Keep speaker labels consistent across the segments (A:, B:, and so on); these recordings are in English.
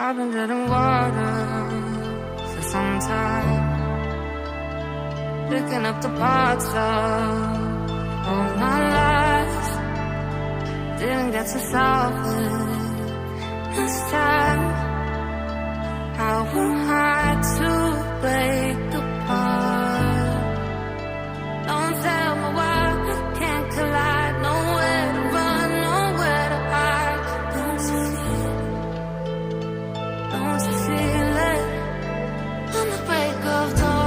A: I've been dead in water for some time, picking up the parts of all my life. Didn't get to solve it this time. How am I to break apart? Don't tell me why we can't collide. Nowhere to run, nowhere to hide. Don't you feel it? Don't you feel it? On the break of dawn,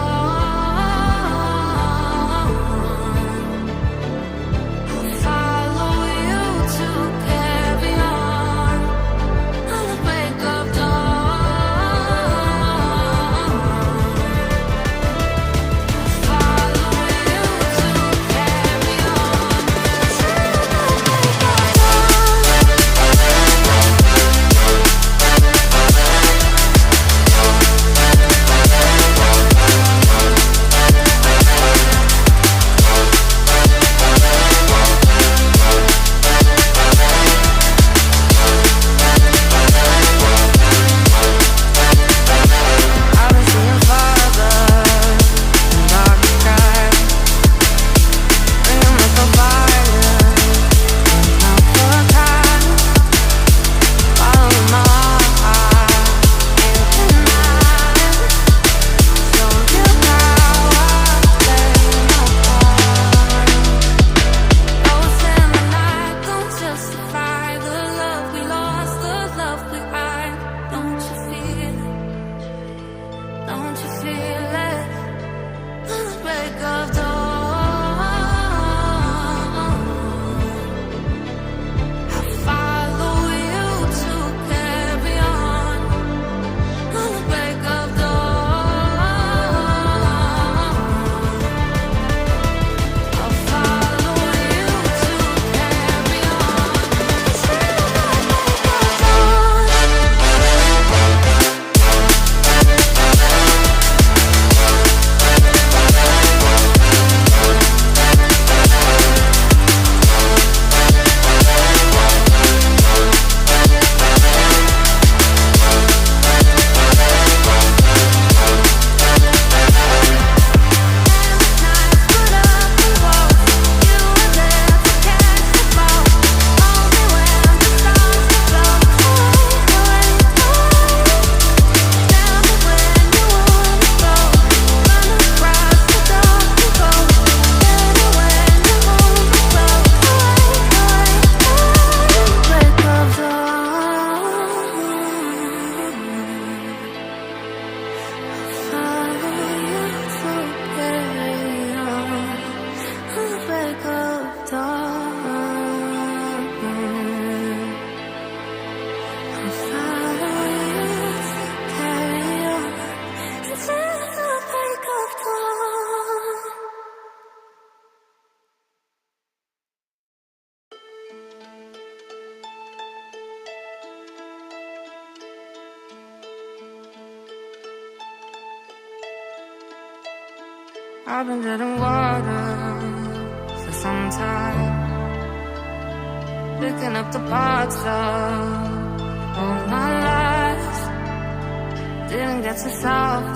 A: I'll follow you to carry on. On the break of dawn, follow you to carry on. I've been seeing farther in dark skies, bringing with the fire, not for time. Following my heart, can't deny. Show you how I play my part. Ghosts in the night don't justify the love we lost, the love we hide. Don't you feel it? Don't you feel it? On the break of dawn, I'll follow you to carry on. On the break of dawn, I'll follow you to carry on. I've been dead in water for some time, picking up the parts of all my life. Didn't get to solve